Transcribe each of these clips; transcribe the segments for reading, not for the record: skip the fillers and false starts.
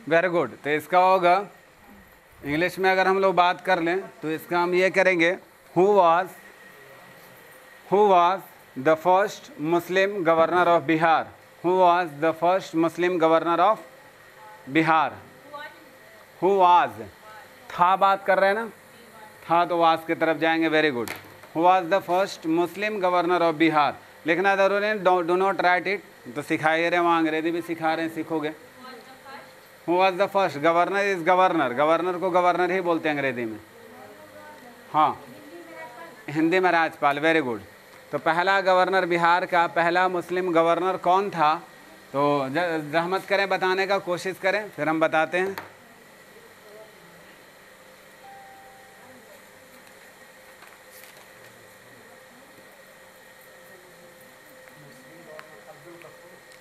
Very good. तो इसका होगा इंग्लिश में अगर हम लोग बात कर लें तो इसका हम ये करेंगे, who was the first Muslim governor of Bihar. Who was the first Muslim governor of Bihar. Who was, था बात कर रहे हैं ना, था तो वाज की तरफ जाएंगे। Very good. Who was the first Muslim governor of Bihar लिखना जरूरी है, डू नॉट राइट इट। तो सिखाइए रहे, वहाँ अंग्रेजी भी सिखा रहे हैं, सीखोगे। Who was the first, governor is governor, governor को गवर्नर ही बोलते हैं अंग्रेजी में। हाँ, हिंदी में राज्यपाल। Very good. तो पहला गवर्नर बिहार का, पहला मुस्लिम गवर्नर कौन था? तो जहमत करें, बताने का कोशिश करें, फिर हम बताते हैं।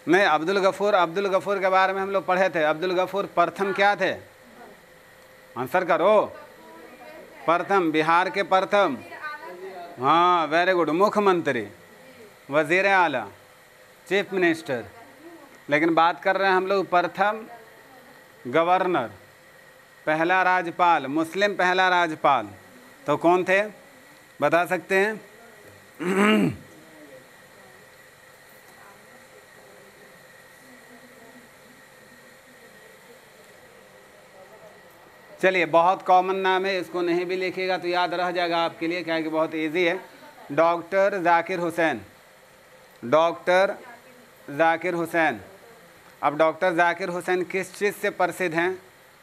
नहीं, अब्दुल गफूर के बारे में हम लोग पढ़े थे। अब्दुल गफूर प्रथम क्या थे? आंसर करो। प्रथम, बिहार के प्रथम, हाँ वेरी गुड, मुख्यमंत्री, वजीर आला, चीफ मिनिस्टर। लेकिन बात कर रहे हैं हम लोग प्रथम गवर्नर, पहला राज्यपाल, मुस्लिम पहला राज्यपाल। तो कौन थे, बता सकते हैं? चलिए, बहुत कॉमन नाम है, इसको नहीं भी लिखिएगा तो याद रह जाएगा आपके लिए, क्या कि बहुत इजी है। Doctor Zakir Hussain, doctor Zakir Hussain. अब डॉक्टर जाकिर हुसैन किस चीज़ से प्रसिद्ध हैं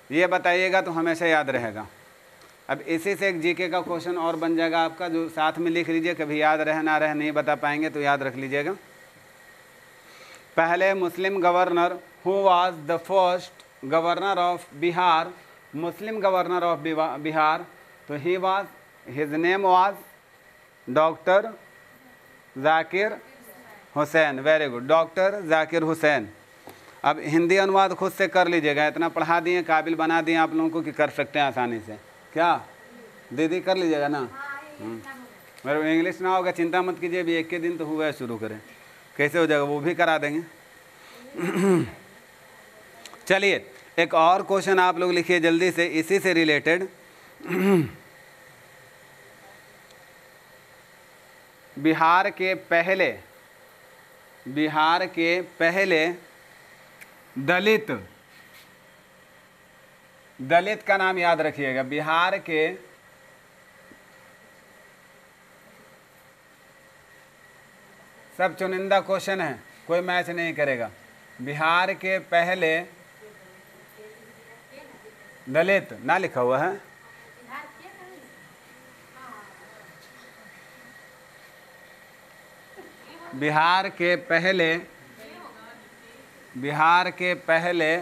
ये बताइएगा तो हमेशा याद रहेगा। अब इसी से एक जीके का क्वेश्चन और बन जाएगा आपका, जो साथ में लिख लीजिए, कभी याद रहे ना रहे नहीं बता पाएंगे तो याद रख लीजिएगा। पहले Muslim governor, who was the first governor of Bihar, Muslim governor of Bihar. तो he was, his name was doctor Zakir Hussain. Very good, doctor Zakir Hussain. अब हिंदी अनुवाद खुद से कर लीजिएगा, इतना पढ़ा दिए, काबिल बना दिए आप लोगों को कि कर सकते हैं आसानी से। क्या दीदी कर लीजिएगा ना? मेरे इंग्लिश ना होगा चिंता मत कीजिए, अभी एक के दिन तो हुआ है, शुरू करें, कैसे हो जाएगा वो भी करा देंगे। चलिए, एक और क्वेश्चन आप लोग लिखिए जल्दी से, इसी से रिलेटेड। बिहार के पहले दलित का नाम याद रखिएगा। बिहार के सब चुनिंदा क्वेश्चन है, कोई मैच नहीं करेगा। बिहार के पहले दलित ना लिखा हुआ है, बिहार के पहले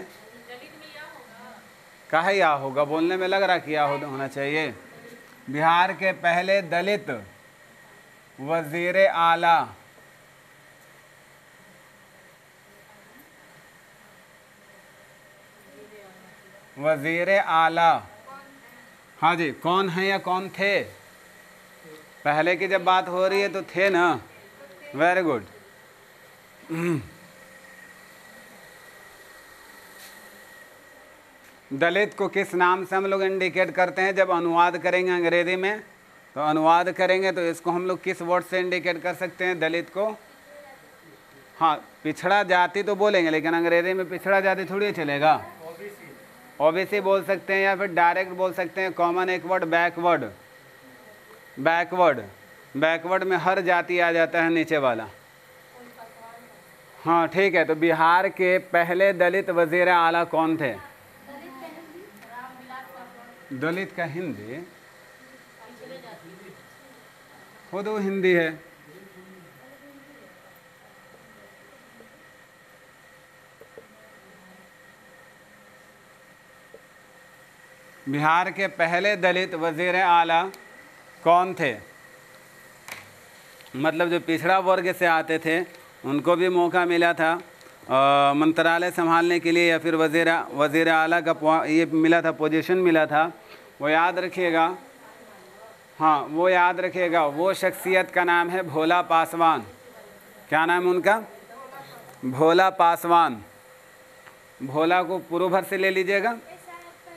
कहा या होगा, बोलने में लग रहा कि या होना चाहिए। बिहार के पहले दलित वजीर आला, वजीर आला। हाँ जी, कौन है या कौन थे? पहले की जब बात हो रही है तो थे ना। Very good. दलित को किस नाम से हम लोग इंडिकेट करते हैं? जब अनुवाद करेंगे अंग्रेजी में, तो अनुवाद करेंगे तो इसको हम लोग किस वर्ड से इंडिकेट कर सकते हैं दलित को? हाँ, पिछड़ा जाति तो बोलेंगे, लेकिन अंग्रेजी में पिछड़ा जाति थोड़ी चलेगा। ओबीसी बोल सकते हैं, या फिर डायरेक्ट बोल सकते हैं कॉमन एक वर्ड, बैकवर्ड में हर जाति आ जाता है नीचे वाला। हाँ ठीक है। तो बिहार के पहले दलित वजीर आला कौन थे? दलित का हिंदी खुद वो हिंदी है। बिहार के पहले दलित वजीर आला कौन थे? मतलब जो पिछड़ा वर्ग से आते थे उनको भी मौका मिला था मंत्रालय संभालने के लिए, या फिर वजीर आला का ये मिला था, पोजीशन मिला था। वो याद रखिएगा, हाँ वो याद रखिएगा। वो शख्सियत का नाम है भोला पासवान। क्या नाम है उनका? भोला पासवान। भोला को पूर्व भर से ले लीजिएगा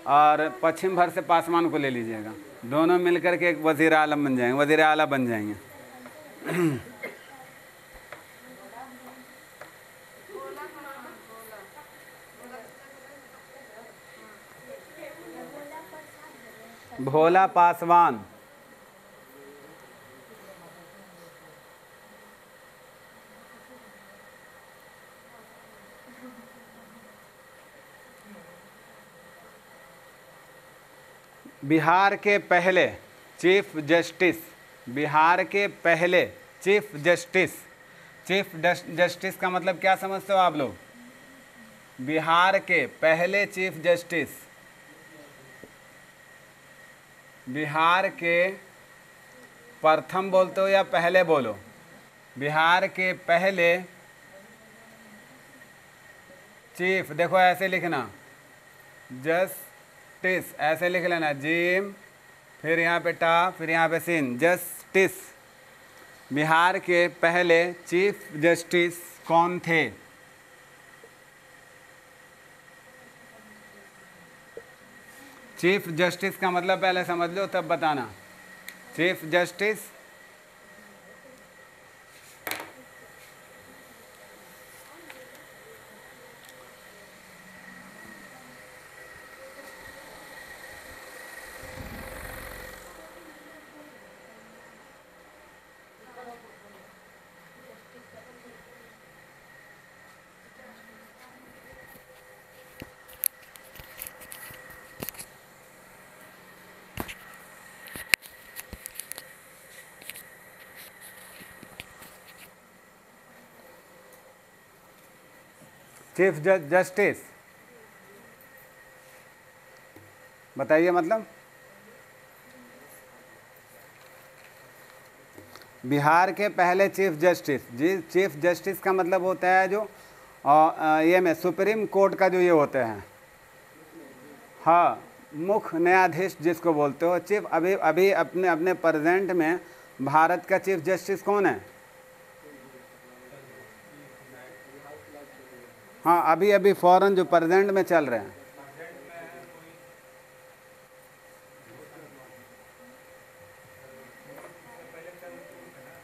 और पश्चिम भर से पासवान को ले लीजिएगा, दोनों मिलकर के एक वज़ीर आलम बन जाएंगे, वज़ीर आला बन जाएंगे। भोला पासवान, बिहार के पहले चीफ जस्टिस, बिहार के पहले चीफ जस्टिस, चीफ जस्टिस का मतलब क्या समझते हो आप लोग? बिहार के पहले चीफ जस्टिस, बिहार के प्रथम बोलते हो या पहले बोलो? बिहार के पहले चीफ, देखो ऐसे लिखना, जस्टिस ऐसे लिख लेना, जिम फिर यहाँ पे टा फिर यहाँ पे सिन, जस्टिस। बिहार के पहले चीफ जस्टिस कौन थे? चीफ जस्टिस का मतलब पहले समझ लो तब बताना। चीफ जस्टिस चीफ जस्टिस बताइए मतलब। बिहार के पहले चीफ जस्टिस, जी चीफ जस्टिस का मतलब होता है जो ये में सुप्रीम कोर्ट का जो ये होते हैं, हाँ मुख्य न्यायाधीश जिसको बोलते हो चीफ। अभी अभी अपने अपने प्रेजेंट में भारत का चीफ जस्टिस कौन है? हाँ अभी अभी फॉरेन जो प्रेजेंट में चल रहे हैं,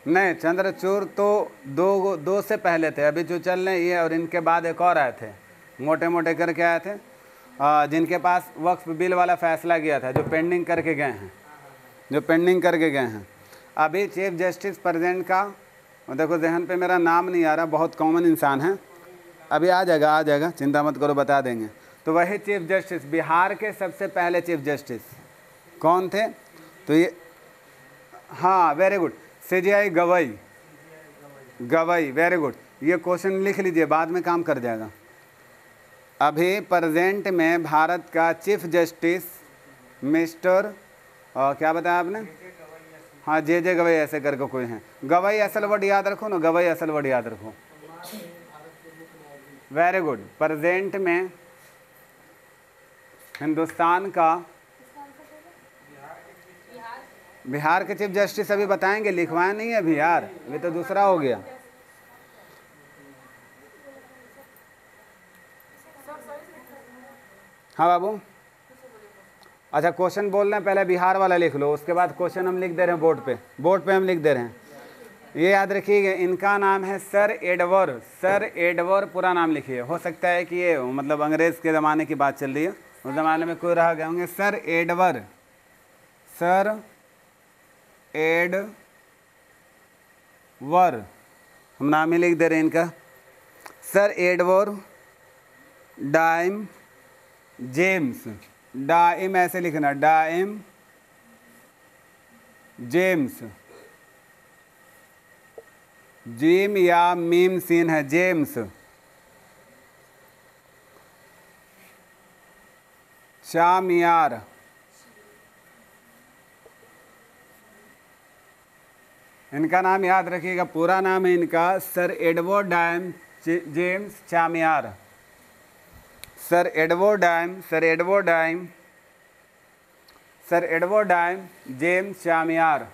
नहीं चंद्रचूड़ तो दो से पहले थे, अभी जो चल रहे हैं ये, और इनके बाद एक और आए थे, मोटे मोटे करके आए थे, जिनके पास वक्फ बिल वाला फैसला गया था, जो पेंडिंग करके गए हैं, जो पेंडिंग करके गए हैं। अभी चीफ जस्टिस प्रेजेंट का देखो, जहन पे मेरा नाम नहीं आ रहा, बहुत कॉमन इंसान है, अभी आ जाएगा, चिंता मत करो, बता देंगे। तो वही चीफ जस्टिस, बिहार के सबसे पहले चीफ जस्टिस कौन थे? तो ये, हाँ very good, CJI Gavai, Gavai, very good. ये क्वेश्चन लिख लीजिए, बाद में काम कर जाएगा। अभी प्रेजेंट में भारत का चीफ जस्टिस मिस्टर क्या बताया आपने? हाँ JJ गवई ऐसे करके कोई हैं। गवई असल वर्ड याद रखो ना, गवई असल वर्ड याद रखो, वेरी गुड। प्रेजेंट में हिंदुस्तान का बिहार के चीफ जस्टिस अभी बताएंगे, लिखवाए नहीं है अभी यार, ये तो दूसरा हो गया। हाँ बाबू, अच्छा क्वेश्चन बोल रहे हैं, पहले बिहार वाला लिख लो, उसके बाद क्वेश्चन हम लिख दे रहे हैं बोर्ड पे, बोर्ड पे हम लिख दे रहे हैं। ये याद रखिएगा, इनका नाम है सर एडवर्ड, सर एडवर्ड पूरा नाम लिखिए। हो सकता है कि ये मतलब अंग्रेज़ के ज़माने की बात चल रही है, उस ज़माने में कोई रह गए होंगे। सर एडवर्ड, सर एडवर्ड, हम नाम ही लिख दे रहे हैं इनका, sir Edward Dime James, Dime ऐसे लिखना, डाइम जेम्स, जिम या मीम सीन है, जेम्स चामियार, इनका नाम याद रखिएगा, पूरा नाम है इनका sir Edward Dime James Chamier, sir Edward Dime, sir Edward Dime, sir Edward Dime James Chamier.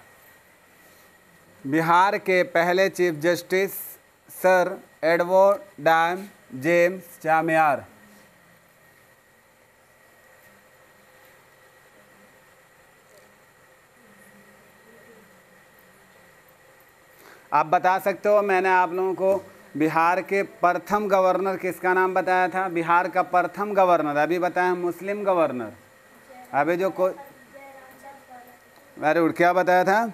Bihar के पहले chief justice sir Edward Dime James Chamier. आप बता सकते हो, मैंने आप लोगों को बिहार के प्रथम गवर्नर किसका नाम बताया था? बिहार का प्रथम गवर्नर अभी बताया, मुस्लिम गवर्नर। अभी जो को वेरी गुड, क्या बताया था?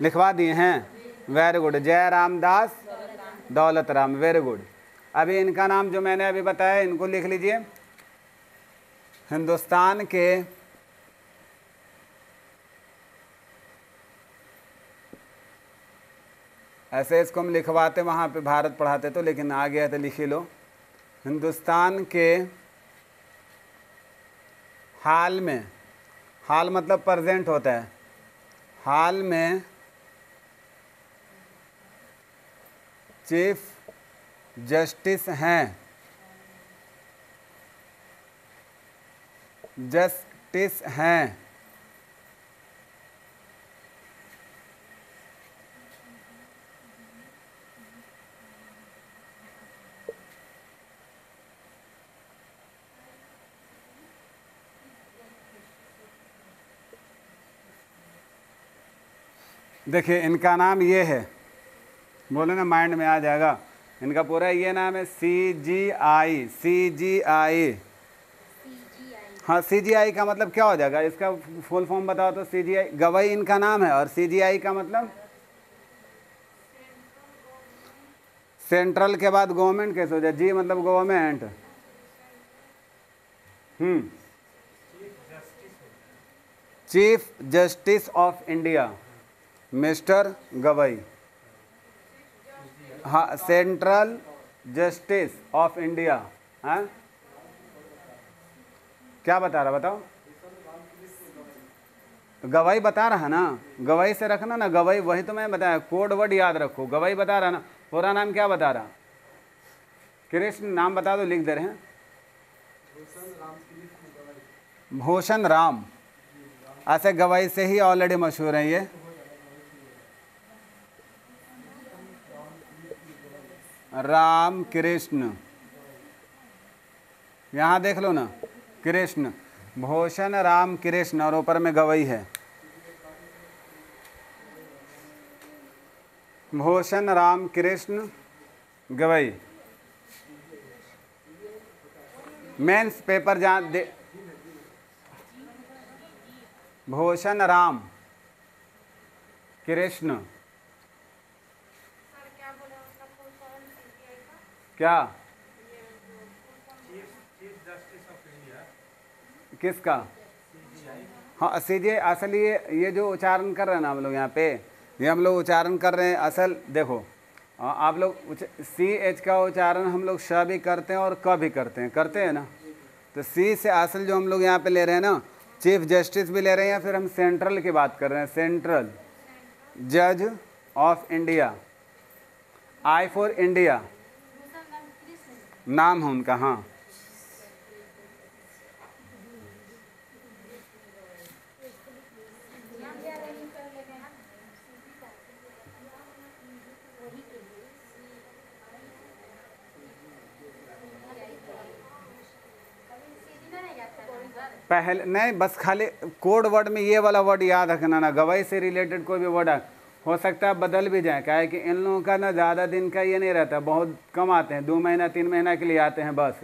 लिखवा दिए हैं, वेरी गुड, जय रामदास दौलत राम, वेरी गुड। अभी इनका नाम जो मैंने अभी बताया, इनको लिख लीजिए। हिंदुस्तान के ऐसे इसको हम लिखवाते वहाँ पे भारत पढ़ाते तो, लेकिन आ गया तो लिख ही लो। हिंदुस्तान के हाल में, हाल मतलब प्रेजेंट होता है, हाल में चीफ जस्टिस हैं, जस्टिस हैं देखिए इनका नाम ये है, बोले ना माइंड में आ जाएगा। इनका पूरा ये नाम है CGI, CGI। हाँ, CGI का मतलब क्या हो जाएगा? इसका फुल फॉर्म बताओ तो। CGI गवई इनका नाम है, और CGI का मतलब सेंट्रल के बाद गवर्नमेंट कैसे हो जाए? जी मतलब government. Chief justice of India mister Gavai. हाँ, सेंट्रल जस्टिस ऑफ इंडिया। हाँ, क्या बता रहा बताओ? गवई बता रहा ना, गवई से रखना ना, गवई वही तो मैं बताया, कोड वर्ड याद रखो। गवई बता रहा ना, पूरा नाम क्या बता रहा? कृष्ण, नाम बता दो, लिख दे रहे हैं। भूषण राम, ऐसे गवई से ही ऑलरेडी मशहूर है ये। राम कृष्ण, यहाँ देख लो ना, कृष्ण, भूषण राम कृष्ण, और ऊपर में गवई है। भूषण राम कृष्ण गवई। मेंस पेपर जहाँ दे, भूषण राम कृष्ण, क्या? किसका? हाँ, CGI असल ये जो उच्चारण कर रहे हैं ना हम लोग यहाँ पे, ये हम लोग उच्चारण कर रहे हैं असल। देखो आप लोग CH का उच्चारण हम लोग श भी करते हैं और क भी करते हैं ना। तो C से असल जो हम लोग यहाँ पे ले रहे हैं ना, चीफ जस्टिस भी ले रहे हैं, या फिर हम सेंट्रल की बात कर रहे हैं, सेंट्रल जज of India. I for India नाम है उनका। हाँ, पहले नहीं, बस खाली कोड वर्ड में ये वाला वर्ड याद रखना ना। गवाही से रिलेटेड कोई भी वर्ड हो सकता है बदल भी जाए, क्या है कि इन लोगों का ना ज़्यादा दिन का ये नहीं रहता, बहुत कम आते हैं, 2 महीना 3 महीना के लिए आते हैं बस।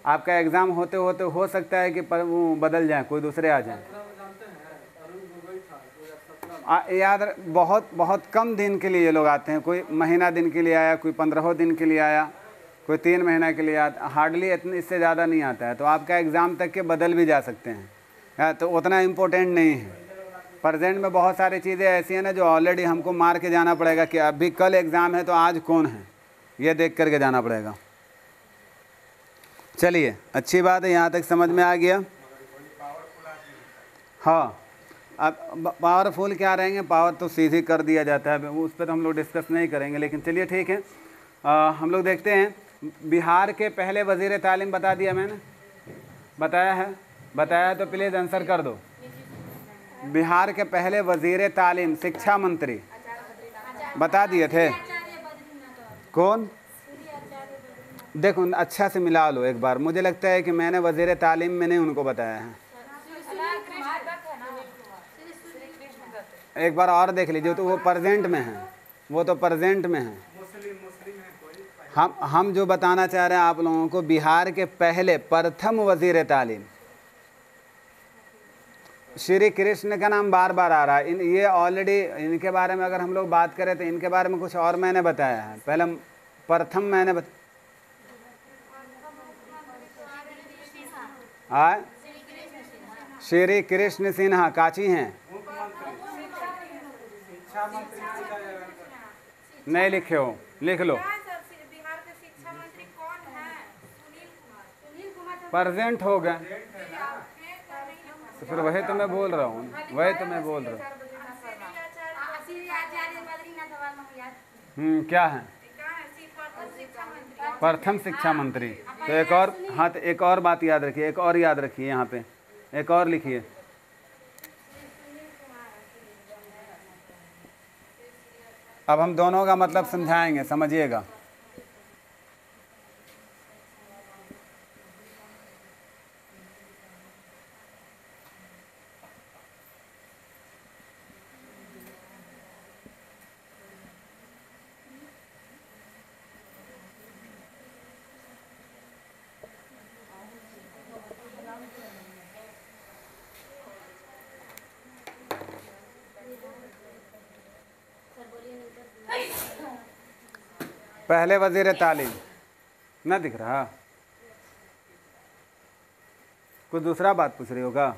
आपका एग्ज़ाम होते होते हो सकता है कि वो बदल जाए, कोई दूसरे आ जाए। याद, बहुत बहुत कम दिन के लिए ये लोग आते हैं। कोई महीना दिन के लिए आया, कोई 15 दिन के लिए आया, कोई 3 महीना के लिए आता, हार्डली इतने, इससे ज़्यादा नहीं आता है। तो आपका एग्ज़ाम तक के बदल भी जा सकते हैं, तो उतना इम्पोर्टेंट नहीं है। प्रेजेंट में बहुत सारी चीज़ें ऐसी हैं ना जो ऑलरेडी हमको मार के जाना पड़ेगा कि अभी कल एग्ज़ाम है तो आज कौन है, ये देख करके जाना पड़ेगा। चलिए, अच्छी बात है, यहाँ तक समझ में आ गया। हाँ, अब पावरफुल क्या रहेंगे, पावर तो सीधी कर दिया जाता है, उस पर तो हम लोग डिस्कस नहीं करेंगे, लेकिन चलिए ठीक है। हम लोग देखते हैं। बिहार के पहले वज़ीर तालीम बता दिया मैंने, बताया है, बताया तो प्लीज़ आंसर कर दो। बिहार के पहले वज़ीर तालीम, शिक्षा मंत्री बता दिए थे। कौन? देखो अच्छा से मिला लो एक बार, मुझे लगता है कि मैंने वज़ीर तालीम में नहीं उनको बताया है। एक बार और देख लीजिए, तो वो प्रेजेंट में है। वो तो प्रेजेंट में है। हम जो बताना चाह रहे हैं आप लोगों को, बिहार के पहले प्रथम वजीर तालीम श्री कृष्ण का नाम बार बार आ रहा है। ये ऑलरेडी इनके बारे में अगर हम लोग बात करें तो इनके बारे में कुछ और मैंने बताया है। पहले प्रथम मैंने श्री कृष्ण सिन्हा काची हैं, नहीं लिखे हो, लिख लो। प्रेजेंट हो गया तो फिर वही तो मैं बोल रहा हूँ, वही तो मैं बोल रहा हूँ। क्या है? प्रथम शिक्षा मंत्री। तो एक और, हाँ तो एक और बात याद रखिए, एक और याद रखिए, यहाँ पे एक और लिखिए। अब हम दोनों का मतलब समझाएंगे, समझिएगा। पहले वजीर तालीम ना दिख रहा, कुछ दूसरा बात पूछ रही होगा।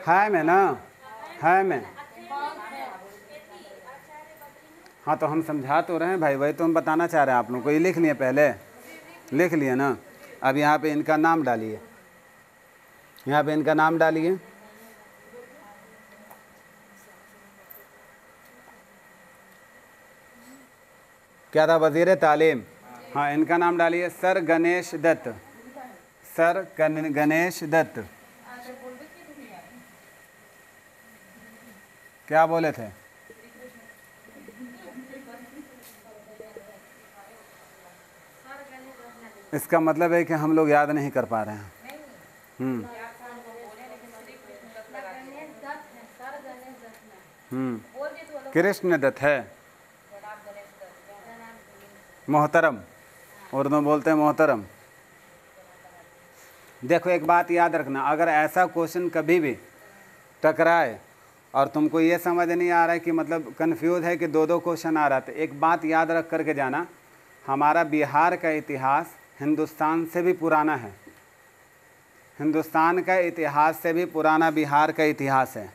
है मैं ना, है मैं। हाँ तो हम समझा तो रहे हैं भाई, वही तो हम बताना चाह रहे हैं आप लोगों को। ये लिख लिए, पहले लिख लिए ना। अब यहाँ पे इनका नाम डालिए, यहाँ पे इनका नाम डालिए। क्या था? वजीर तालीम। हाँ इनका नाम डालिए, सर गणेश दत्त, सर गणेश दत्त। क्या बोले थे? इसका मतलब है कि हम लोग याद नहीं कर पा रहे हैं। कृष्ण दत्त है, मोहतरम, उर्दू में बोलते हैं मोहतरम। देखो एक बात याद रखना, अगर ऐसा क्वेश्चन कभी भी टकराए और तुमको ये समझ नहीं आ रहा है कि मतलब कंफ्यूज है कि दो दो क्वेश्चन आ रहा है, तो एक बात याद रख करके जाना, हमारा बिहार का इतिहास हिंदुस्तान से भी पुराना है। हिंदुस्तान का इतिहास से भी पुराना बिहार का इतिहास है।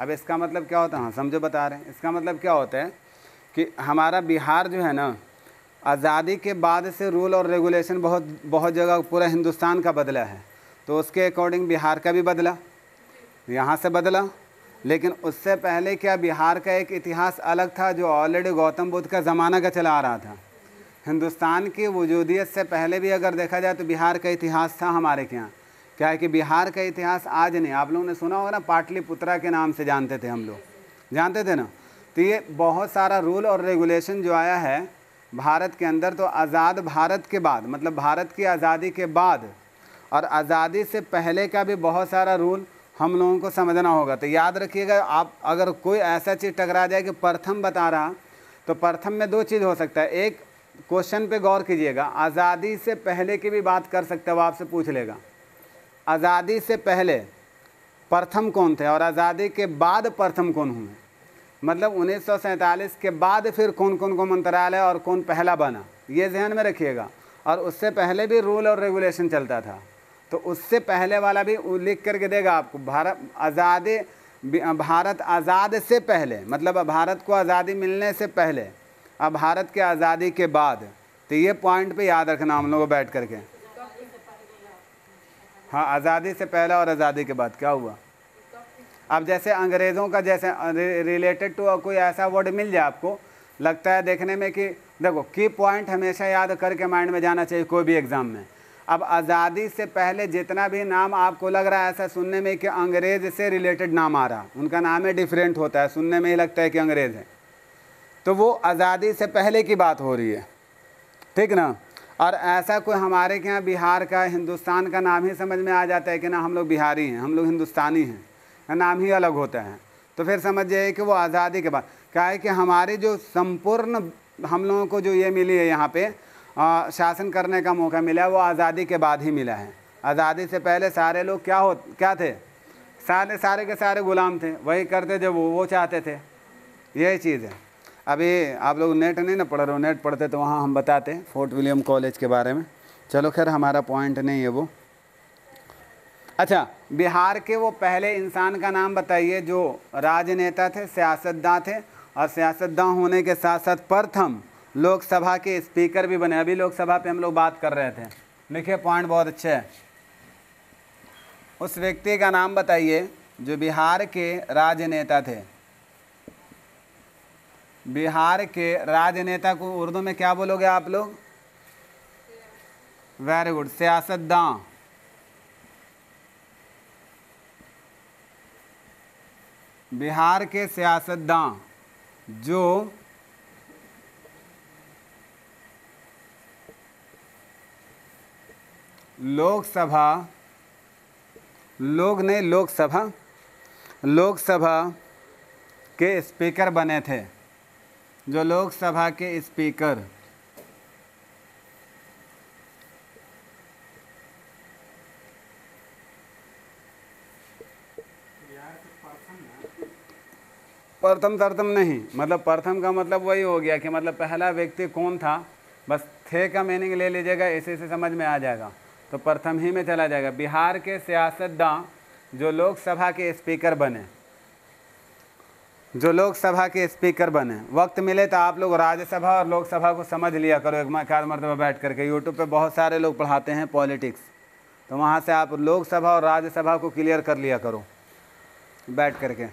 अब इसका मतलब क्या होता है? हाँ समझो बता रहे हैं। इसका मतलब क्या होता है कि हमारा बिहार जो है ना, आज़ादी के बाद से रूल और रेगुलेशन बहुत जगह पूरा हिंदुस्तान का बदला है, तो उसके अकॉर्डिंग बिहार का भी बदला, यहाँ से बदला। लेकिन उससे पहले क्या, बिहार का एक इतिहास अलग था जो ऑलरेडी गौतम बुद्ध का ज़माना का चला आ रहा था। हिंदुस्तान की वजूदियत से पहले भी अगर देखा जाए तो बिहार का इतिहास था हमारे के यहाँ। क्या है कि बिहार का इतिहास आज नहीं, आप लोगों ने सुना होगा ना, पाटलिपुत्रा के नाम से जानते थे हम लोग, जानते थे ना। तो ये बहुत सारा रूल और रेगुलेशन जो आया है भारत के अंदर, तो आज़ाद भारत के बाद, मतलब भारत की आज़ादी के बाद और आज़ादी से पहले का भी बहुत सारा रूल हम लोगों को समझना होगा। तो याद रखिएगा, आप अगर कोई ऐसा चीज़ टकरा जाए कि प्रथम बता रहा, तो प्रथम में दो चीज़ हो सकता है। एक, क्वेश्चन पे गौर कीजिएगा, आज़ादी से पहले की भी बात कर सकते हो, आपसे पूछ लेगा आज़ादी से पहले प्रथम कौन थे और आज़ादी के बाद प्रथम कौन हुए, मतलब 1947 के बाद फिर कौन कौन को मंत्रालय और कौन पहला बना, ये ध्यान में रखिएगा। और उससे पहले भी रूल और रेगुलेशन चलता था, तो उससे पहले वाला भी लिख करके देगा आपको। भारत आज़ाद से पहले, मतलब भारत को आज़ादी मिलने से पहले, अब भारत के आज़ादी के बाद। तो ये पॉइंट पे याद रखना हम लोगों को बैठ करके। हाँ, आज़ादी से पहले और आज़ादी के बाद क्या हुआ? अब जैसे अंग्रेज़ों का जैसे रिलेटेड टू कोई ऐसा वर्ड मिल जाए आपको लगता है देखने में कि देखो की पॉइंट हमेशा याद करके माइंड में जाना चाहिए कोई भी एग्ज़ाम में। अब आज़ादी से पहले जितना भी नाम आपको लग रहा है ऐसा सुनने में कि अंग्रेज़ से रिलेटेड नाम आ रहा, उनका नाम है डिफरेंट होता है, सुनने में ही लगता है कि अंग्रेज़ है, तो वो आज़ादी से पहले की बात हो रही है, ठीक ना। और ऐसा कोई हमारे के यहाँ बिहार का, हिंदुस्तान का नाम ही समझ में आ जाता है कि ना हम लोग बिहारी हैं, हम लोग हिंदुस्तानी हैं, नाम ही अलग होता है, तो फिर समझ जाइए कि वो आज़ादी के बाद। क्या है कि हमारी जो संपूर्ण हम लोगों को जो ये मिली है यहाँ पे शासन करने का मौका मिला है वो आज़ादी के बाद ही मिला है। आज़ादी से पहले सारे लोग क्या थे? सारे के सारे गुलाम थे, वही करते जो वो चाहते थे, यही चीज़ है। अभी आप लोग नेट नहीं ना पढ़ रहे हो, नेट पढ़ते तो वहाँ हम बताते फोर्ट विलियम कॉलेज के बारे में। चलो खैर हमारा पॉइंट नहीं है वो। अच्छा, बिहार के वो पहले इंसान का नाम बताइए जो राजनेता थे, सियासतदान थे, और सियासतदान होने के साथ साथ प्रथम लोकसभा के स्पीकर भी बने। अभी लोकसभा पे हम लोग बात कर रहे थे, लिखिए पॉइंट बहुत अच्छे है। उस व्यक्ति का नाम बताइए जो बिहार के राजनेता थे। बिहार के राजनेता को उर्दू में क्या बोलोगे आप लोग? वेरी गुड, सियासतदान। बिहार के सियासतदान जो लोकसभा के स्पीकर बने थे, जो लोकसभा के स्पीकर प्रथम तरतम नहीं, मतलब प्रथम का मतलब वही हो गया कि मतलब पहला व्यक्ति कौन था, बस थे का मीनिंग ले लीजिएगा, इसी से समझ में आ जाएगा, तो प्रथम ही में चला जाएगा। बिहार के सियासतदान जो लोकसभा के स्पीकर बने, जो लोकसभा के स्पीकर बने। वक्त मिले तो आप लोग राज्यसभा और लोकसभा को समझ लिया करो एक आध मरतबा बैठ करके। यूट्यूब पे बहुत सारे लोग पढ़ाते हैं पॉलिटिक्स, तो वहाँ से आप लोकसभा और राज्यसभा को क्लियर कर लिया करो बैठ करके।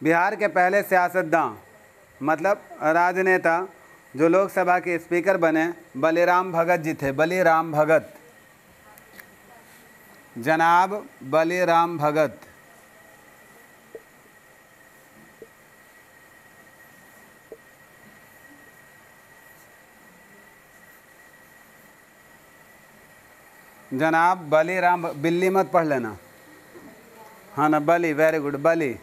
बिहार के पहले सियासतदान मतलब राजनेता जो लोकसभा के स्पीकर बने बलीराम भगत जी थे। बलीराम भगत, जनाब बलीराम भगत। जनाब बलीराम, बिल्ली मत पढ़ लेना, हाँ ना, बली, वेरी गुड, बली।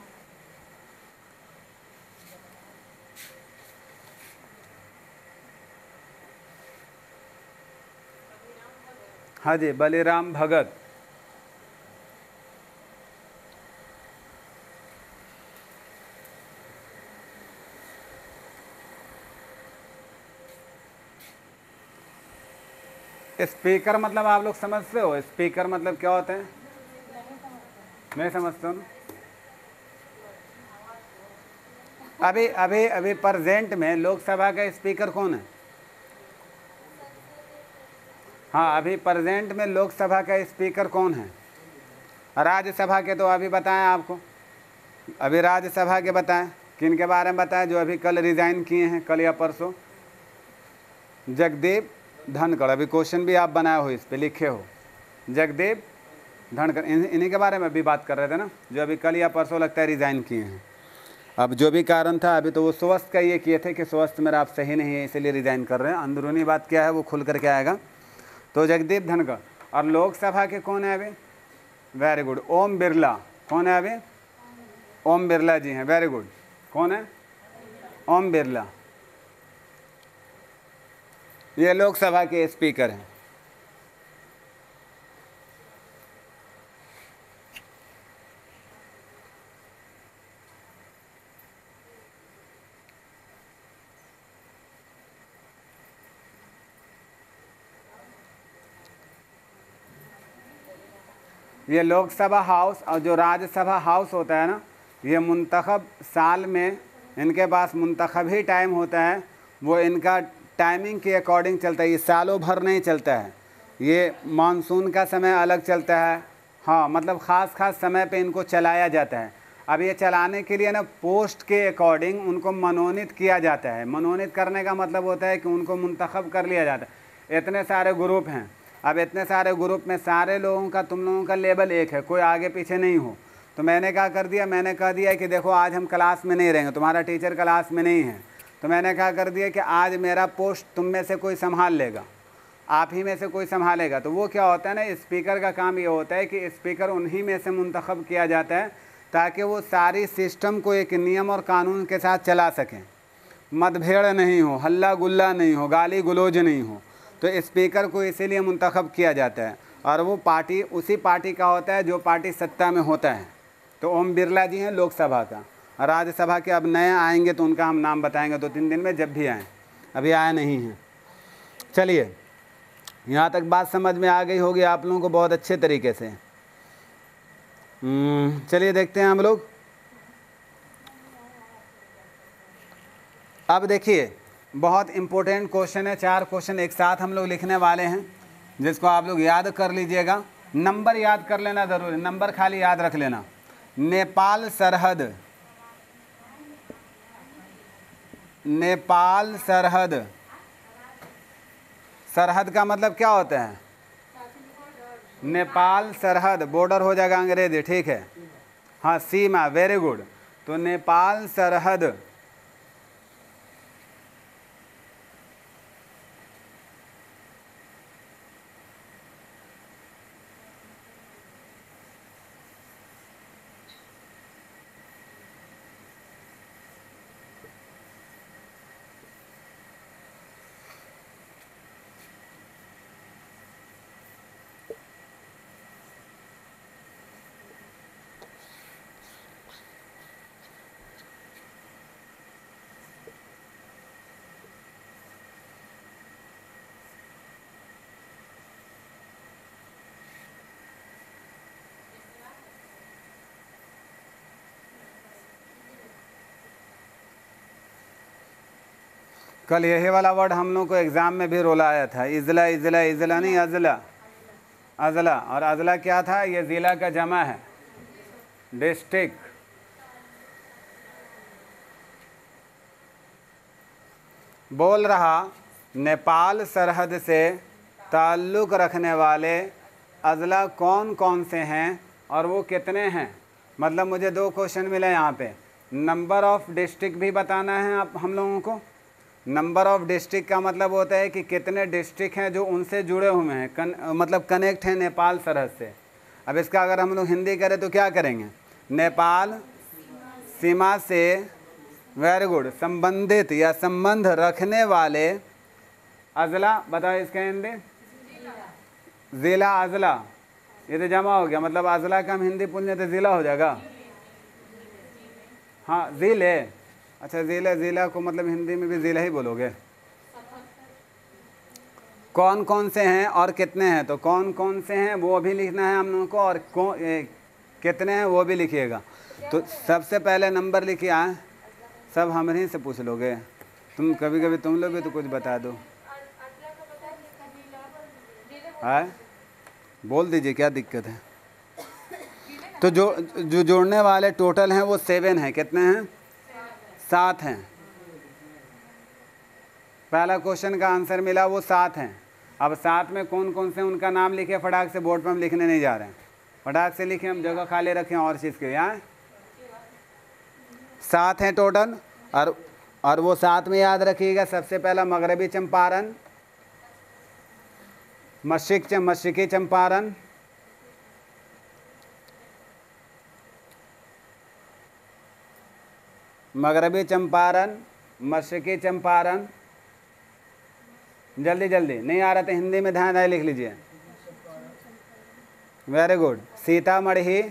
हाँ जी, बलीराम भगत। स्पीकर मतलब आप लोग समझते हो? स्पीकर मतलब क्या होते हैं? नहीं समझते हो ना? अभी अभी अभी प्रेजेंट में लोकसभा का स्पीकर कौन है? हाँ, अभी प्रेजेंट में लोकसभा का स्पीकर कौन है? राज्यसभा के तो अभी बताएं आपको, अभी राज्यसभा के बताएं, किन के बारे में बताएं? जो अभी कल रिजाइन किए हैं, कल या परसों, जगदीप धनखड़। अभी क्वेश्चन भी आप बनाए हो, इस पे लिखे हो, जगदीप धनखड़, इन्हीं के बारे में अभी बात कर रहे थे ना, जो अभी कल या परसों लगता है रिजाइन किए हैं। अब जो भी कारण था, अभी तो वो स्वास्थ्य का ये किए थे कि स्वास्थ्य मेरा आप सही नहीं है इसलिए रिजाइन कर रहे हैं। अंदरूनी बात क्या है वो खुल करके आएगा। तो जगदीप धनखड़। और लोकसभा के कौन है अभी? Very good, Om Birla. कौन है अभी? ओम बिरला जी हैं, वेरी गुड। कौन है? ओम बिरला। ये लोकसभा के स्पीकर हैं। ये लोकसभा हाउस और जो राज्यसभा हाउस होता है ना, ये मुंतखब साल में इनके पास मुंतखब ही टाइम होता है, वो इनका टाइमिंग के अकॉर्डिंग चलता है, ये सालों भर नहीं चलता है, ये मानसून का समय अलग चलता है। हाँ, मतलब ख़ास समय पे इनको चलाया जाता है। अब ये चलाने के लिए ना पोस्ट के अकॉर्डिंग उनको मनोनीत किया जाता है। मनोनीत करने का मतलब होता है कि उनको मुंतखब कर लिया जाता है। इतने सारे ग्रुप हैं, अब इतने सारे ग्रुप में सारे लोगों का, तुम लोगों का लेवल एक है, कोई आगे पीछे नहीं हो। तो मैंने क्या कर दिया, मैंने कह दिया कि देखो आज हम क्लास में नहीं रहेंगे, तुम्हारा टीचर क्लास में नहीं है, तो मैंने क्या कर दिया कि आज मेरा पोस्ट तुम में से कोई संभाल लेगा, आप ही में से कोई संभालेगा। तो वो क्या होता है ना, स्पीकर का काम ये होता है कि स्पीकर उन्हीं में से मुंतखब किया जाता है ताकि वो सारी सिस्टम को एक नियम और कानून के साथ चला सकें, मतभेड़ नहीं हो, हल्ला गुल्ला नहीं हो, गाली गलौज नहीं हो। तो स्पीकर को इसीलिए मुंतखब किया जाता है, और वो पार्टी उसी पार्टी का होता है जो पार्टी सत्ता में होता है। तो ओम बिरला जी हैं लोकसभा का, और राज्यसभा के अब नए आएंगे तो उनका हम नाम बताएंगे 2-3 दिन में, जब भी आएँ, अभी आए नहीं हैं। चलिए, यहाँ तक बात समझ में आ गई होगी आप लोगों को बहुत अच्छे तरीके से। चलिए देखते हैं हम लोग। अब देखिए, बहुत इम्पोर्टेंट क्वेश्चन है, 4 क्वेश्चन एक साथ हम लोग लिखने वाले हैं, जिसको आप लोग याद कर लीजिएगा। नंबर याद कर लेना ज़रूरी, नंबर खाली याद रख लेना। नेपाल सरहद, नेपाल सरहद, सरहद का मतलब क्या होता है? नेपाल सरहद, बॉर्डर हो जाएगा अंग्रेजी, ठीक है। हाँ, सीमा, वेरी गुड। तो नेपाल सरहद कल यही वाला वर्ड हम लोग को एग्ज़ाम में भी रोला आया था, इज़ला, इज़ला, इज़ला नहीं, अज़ला, अज़ला। और अज़ला क्या था? ये ज़िला का जमा है, डिस्ट्रिक्ट। बोल रहा नेपाल सरहद से ताल्लुक़ रखने वाले अज़ला कौन कौन से हैं और वो कितने हैं। मतलब मुझे 2 क्वेश्चन मिले यहाँ पे। नंबर ऑफ़ डिस्ट्रिक्ट भी बताना है आप हम लोगों को। नंबर ऑफ़ डिस्ट्रिक्ट का मतलब होता है कि कितने डिस्ट्रिक्ट हैं जो उनसे जुड़े हुए हैं, मतलब कनेक्ट हैं नेपाल सरहद से। अब इसका अगर हम लोग हिंदी करें तो क्या करेंगे? नेपाल सीमा से, वेरी गुड, संबंधित या संबंध रखने वाले अज़ला, बताओ इसका हिंदी? ज़िला, अज़ला, ये तो जमा हो गया, मतलब अज़ला का हम हिंदी पूछने तो ज़िला हो जाएगा। हाँ, ज़िले, अच्छा ज़िला, ज़िला को मतलब हिंदी में भी ज़िला ही बोलोगे। कौन कौन से हैं और कितने हैं, तो कौन कौन से हैं वो भी लिखना है हम लोगों को, और कितने हैं वो भी लिखिएगा। तो सबसे पहले नंबर लिखिए। सब हमरे से पूछ लोगे तुम, कभी कभी तुम लोग भी तो कुछ बता दो। बोल दीजिए, क्या दिक्कत है। तो जो जोड़ने वाले टोटल हैं वो 7 हैं। कितने हैं? 7 हैं। पहला क्वेश्चन का आंसर मिला, वो 7 हैं। अब 7 में कौन कौन से उनका नाम लिखे फटाक से, बोर्ड पर हम लिखने नहीं जा रहे हैं, फटाक से लिखे, हम जगह खाली रखें और चीज़ के। यहाँ 7 हैं टोटल, और वो 7 में याद रखिएगा। सबसे पहला मगरबी चंपारण, मशरिकी चंपारण, मगरबी चंपारण, मशरिकी चंपारण। जल्दी जल्दी, नहीं आ रहा तो हिंदी में ध्यान लिख लीजिए। Very good. सीतामढ़ी,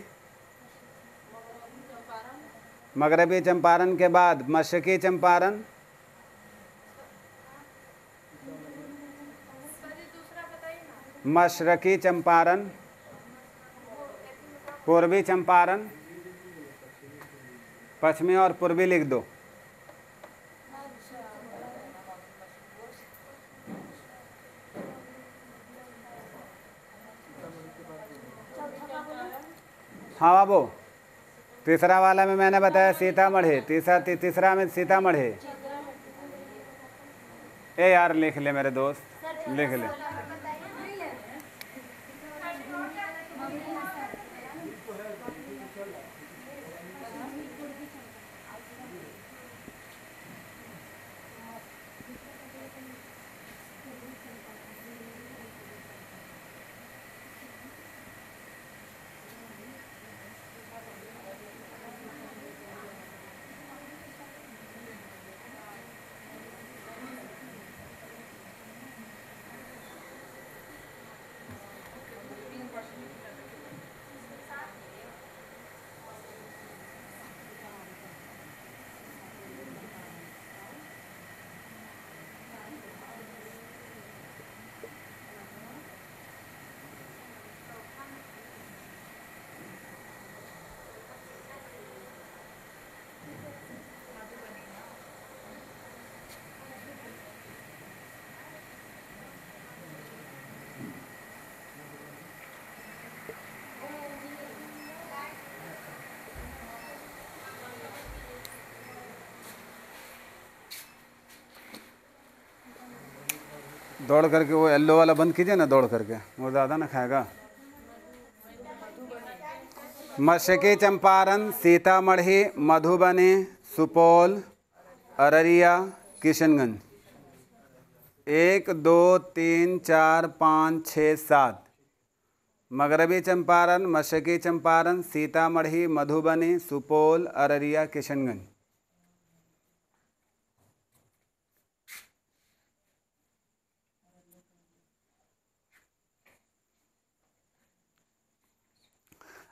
मगरबी चंपारण के बाद मशरिकी चंपारण, मशरकी चंपारण, पूर्वी चंपारण, पश्चिमी और पूर्वी लिख दो। हाँ बाबू, तीसरा वाला में मैंने बताया सीतामढ़ी, तीसरा में सीतामढ़ी। ए यार लिख ले मेरे दोस्त, लिख ले। दौड़ करके वो येलो वाला बंद कीजिए ना, दौड़ करके, वो ज़्यादा ना खाएगा। मशकी चंपारण, सीतामढ़ी, मधुबनी, सुपौल, अररिया, किशनगंज। 1 2 3 4 5 6 7। मगरबी चंपारण, मशकी चंपारण, सीतामढ़ी, मधुबनी, सुपौल, अररिया, किशनगंज।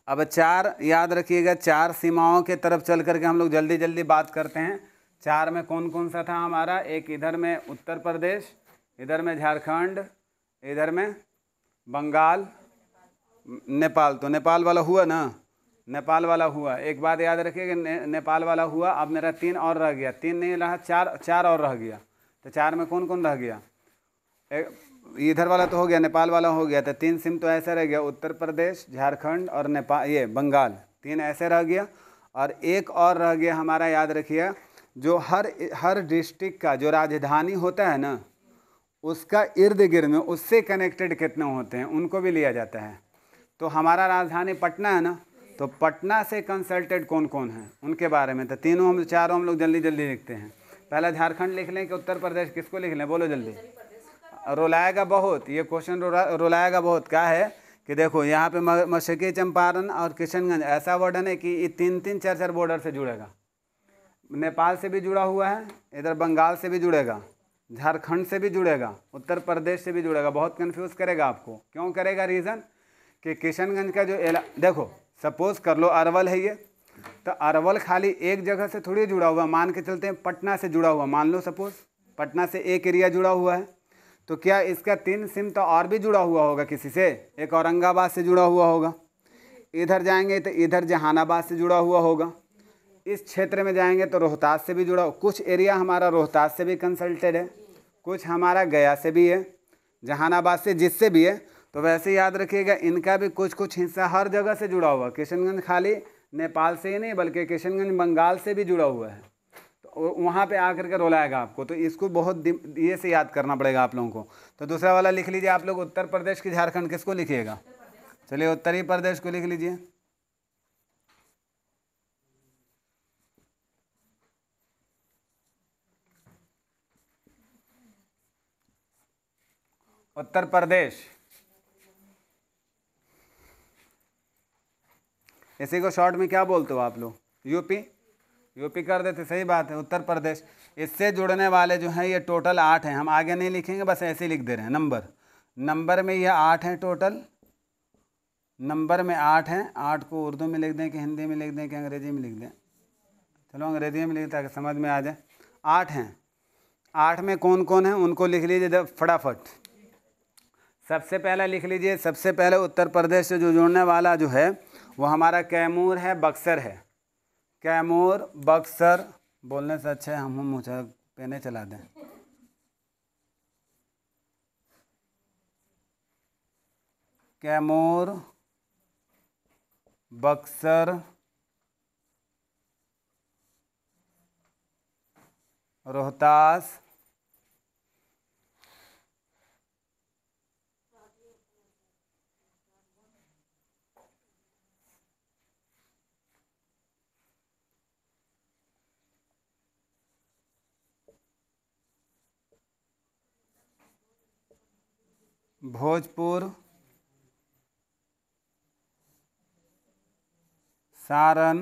अब 4 याद रखिएगा, 4 सीमाओं के तरफ चल करके हम लोग जल्दी जल्दी बात करते हैं। 4 में कौन कौन सा था हमारा? एक इधर में उत्तर प्रदेश, इधर में झारखंड, इधर में बंगाल, नेपाल। तो नेपाल वाला हुआ ना, नेपाल वाला हुआ। एक बात याद रखिएगा, नेपाल वाला हुआ। अब मेरा 3 और रह गया, 3 नहीं रहा, 4 और रह गया। तो 4 में कौन कौन रह गया? इधर वाला तो हो गया, नेपाल वाला हो गया। तो 3 सिम तो ऐसे रह गया, उत्तर प्रदेश, झारखंड और नेपाल, ये बंगाल, 3 ऐसे रह गया। और एक और रह गया हमारा, याद रखिए, जो हर डिस्ट्रिक्ट का जो राजधानी होता है ना, उसका इर्द गिर्द में उससे कनेक्टेड कितने होते हैं, उनको भी लिया जाता है। तो हमारा राजधानी पटना है ना, तो पटना से कंसल्टेड कौन कौन है उनके बारे में। तो 4 हम लोग जल्दी जल्दी लिखते हैं। पहला झारखंड लिख लें कि उत्तर प्रदेश, किसको लिख लें? बोलो जल्दी। रुलाएगा बहुत ये क्वेश्चन, रुलाएगा बहुत। क्या है कि देखो यहाँ पे मशकी चंपारण और किशनगंज ऐसा वर्डन है कि ये 3-3 4-4 बॉर्डर से जुड़ेगा। नेपाल से भी जुड़ा हुआ है, इधर बंगाल से भी जुड़ेगा, झारखंड से भी जुड़ेगा, उत्तर प्रदेश से भी जुड़ेगा। बहुत कंफ्यूज करेगा आपको। क्यों करेगा? रीज़न कि किशनगंज का जो देखो, सपोज कर लो अरवल है ये, तो अरवल खाली एक जगह से थोड़ी जुड़ा हुआ। मान के चलते हैं पटना से जुड़ा हुआ, मान लो सपोज पटना से एक एरिया जुड़ा हुआ है, तो क्या इसका 3 सिम तो और भी जुड़ा हुआ होगा किसी से? एक औरंगाबाद से जुड़ा हुआ होगा, इधर जाएंगे तो इधर जहानाबाद से जुड़ा हुआ होगा, इस क्षेत्र में जाएंगे तो रोहतास से भी जुड़ा। कुछ एरिया हमारा रोहतास से भी कंसल्टेड है, कुछ हमारा गया से भी है, जहानाबाद से, जिससे भी है। तो वैसे याद रखिएगा, इनका भी कुछ कुछ हिस्सा हर जगह से जुड़ा हुआ। किशनगंज खाली नेपाल से ही नहीं, बल्कि किशनगंज बंगाल से भी जुड़ा हुआ है। तो वहाँ पे आकर के रोलाएगा आपको। तो इसको बहुत ये से याद करना पड़ेगा आप लोगों को। तो दूसरा वाला लिख लीजिए आप लोग, उत्तर प्रदेश की झारखंड, किसको लिखिएगा? चलिए उत्तरी प्रदेश को लिख लीजिए। उत्तर प्रदेश, इसी को शॉर्ट में क्या बोलते हो आप लोग? यूपी, यूपी कर देते, सही बात है। उत्तर प्रदेश, इससे जुड़ने वाले जो हैं ये टोटल 8 हैं। हम आगे नहीं लिखेंगे, बस ऐसे ही लिख दे रहे हैं। नंबर में ये 8 हैं टोटल, नंबर में 8 हैं। 8 को उर्दू में लिख दें कि हिंदी में लिख दें कि अंग्रेजी में लिख दें? चलो अंग्रेजी में लिख ताकि समझ में आ जाए। 8 हैं। 8 में कौन कौन है उनको लिख लीजिए फटाफट। सबसे पहला लिख लीजिए, सबसे पहले उत्तर प्रदेश से जो जुड़ने वाला जो है वो हमारा कैमूर है, बक्सर है। कैमूर, बक्सर, बोलने से अच्छा है हम मुझे पेने चला दें। कैमूर, बक्सर, रोहतास, भोजपुर, सारण,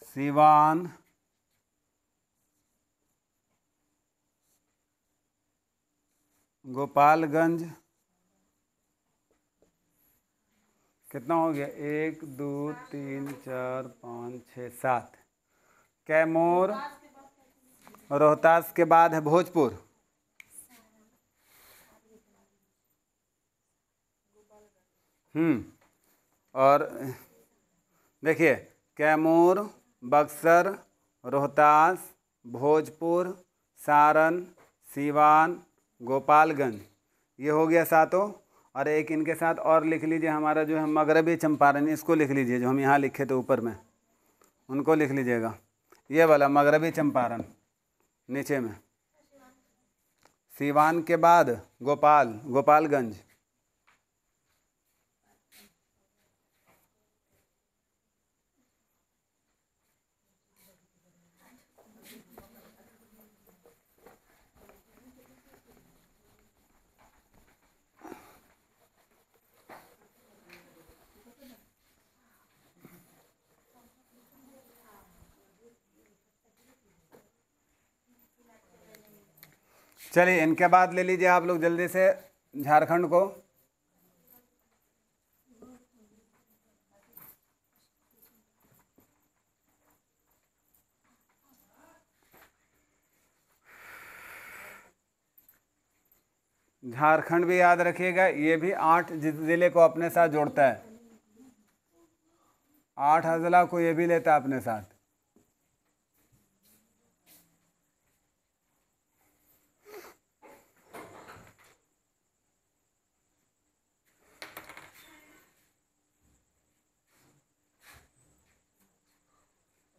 सिवान, गोपालगंज। कितना हो गया? 1 2 3 4 5 6 7। कैमूर, रोहतास के बाद है भोजपुर, और देखिए कैमूर, बक्सर, रोहतास, भोजपुर, सारण, सिवान, गोपालगंज, ये हो गया 7। और एक इनके साथ और लिख लीजिए, हमारा जो है मगरबी चंपारण, इसको लिख लीजिए, जो हम यहाँ लिखे थे ऊपर में, उनको लिख लीजिएगा। ये वाला मगरबी चंपारण नीचे में, सिवान के बाद गोपालगंज। चलिए इनके बाद ले लीजिए आप लोग जल्दी से झारखंड को। झारखंड भी याद रखिएगा, ये भी 8 जिले को अपने साथ जोड़ता है, 8 अजला को ये भी लेता है अपने साथ।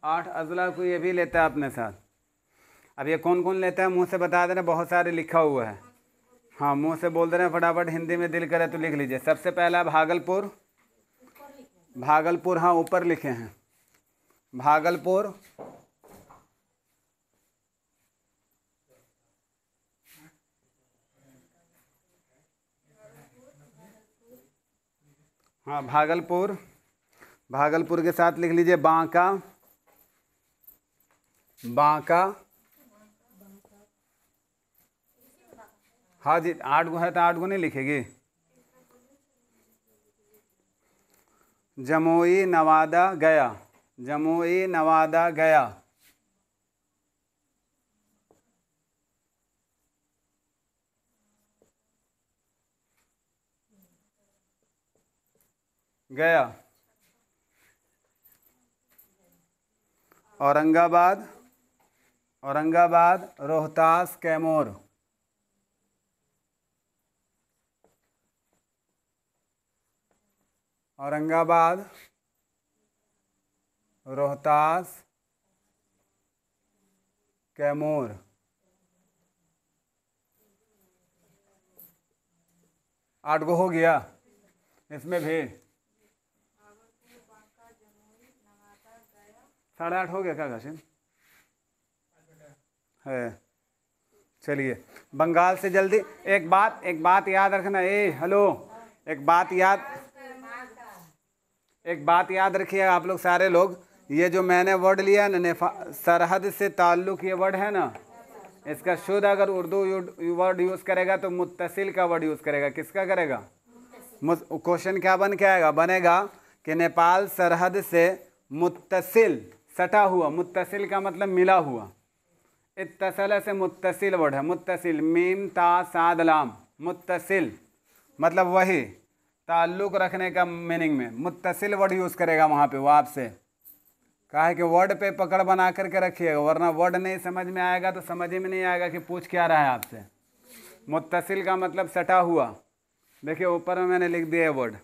आठ अजला को ये भी लेता है अपने साथ। अब ये कौन कौन लेता है मुंह से बता दे रहे, बहुत सारे लिखा हुआ है। हाँ मुंह से बोल दे रहे हैं फटाफट, हिंदी में दिल करे तो लिख लीजिए। सबसे पहला भागलपुर, भागलपुर, हाँ ऊपर लिखे हैं भागलपुर, हाँ भागलपुर, भागलपुर के साथ लिख लीजिए बांका, बांका, हाँ जी 8 गो है तो 8 गो नहीं लिखेगी। जमुई, नवादा, गया, जमुई, नवादा, गया, गया, औरंगाबाद, औरंगाबाद, रोहतास, कैमूर, औरंगाबाद, रोहतास, कैमूर। आठ गो हो गया। इसमें भी 8.5 हो गया क्या घासिन है। चलिए बंगाल से जल्दी एक बात याद रखना। हेलो, एक बात याद रखिए आप लोग सारे लोग। ये जो मैंने वर्ड लिया है ना, सरहद से ताल्लुक़, ये वर्ड है ना, इसका शुद्ध अगर उर्दू वर्ड यूज़ करेगा तो मुत्तसिल का वर्ड यूज़ करेगा। किसका करेगा? क्वेश्चन क्या बन के आएगा? बनेगा कि नेपाल सरहद से मुत्तसिल, सटा हुआ, मुत्तसिल का मतलब मिला हुआ, इत्तसल से मुत्तसिल वर्ड है। मुत्तसिल, मीम ता साद लाम, मुत्तसिल मतलब वही ताल्लुक़ रखने का मीनिंग में मुत्तसिल वर्ड यूज़ करेगा वहाँ पे। वो आपसे कहा है कि वर्ड पे पकड़ बना करके रखिएगा, वरना वर्ड नहीं समझ में आएगा तो समझ में नहीं आएगा कि पूछ क्या रहा है आपसे। मुत्तसिल का मतलब सटा हुआ। देखिए ऊपर में मैंने लिख दिया है वर्ड।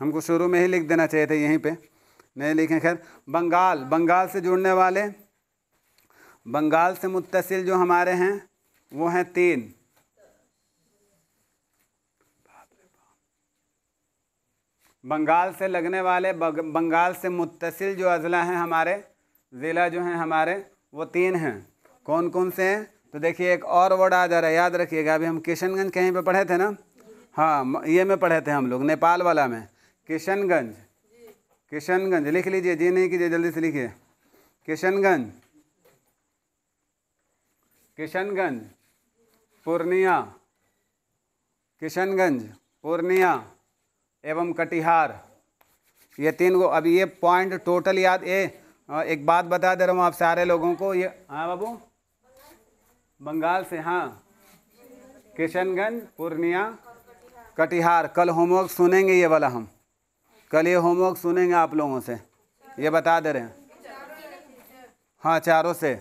हमको शुरू में ही लिख देना चाहिए था, यहीं पे नहीं लिखे। खैर, बंगाल, बंगाल से जुड़ने वाले, बंगाल से मुत्तसिल जो हमारे हैं वो हैं 3। बंगाल से लगने वाले, बंगाल से मुत्तसिल जो अजला हैं हमारे, ज़िला जो हैं हमारे, वो 3 हैं। कौन कौन से हैं? तो देखिए एक और वर्ड आ जा रहा है, याद रखिएगा। अभी हम किशनगंज कहीं पे पढ़े थे ना, हाँ ये में पढ़े थे हम लोग, नेपाल वाला में। किशनगंज, किशनगंज लिख लीजिए, जी नहीं कीजिए, जल्दी से लिखिए। किशनगंज, किशनगंज, पूर्णिया, किशनगंज, पूर्णिया एवं कटिहार, ये 3 गो। अब ये पॉइंट टोटल याद, एक बात बता दे रहा हूँ आप सारे लोगों को, ये, हाँ बाबू, बंगाल से, हाँ, किशनगंज, पूर्णिया, कटिहार। कल होमवर्क सुनेंगे ये वाला, हम कल ये होमवर्क सुनेंगे आप लोगों से, ये बता दे रहे हैं। हाँ, चारों से।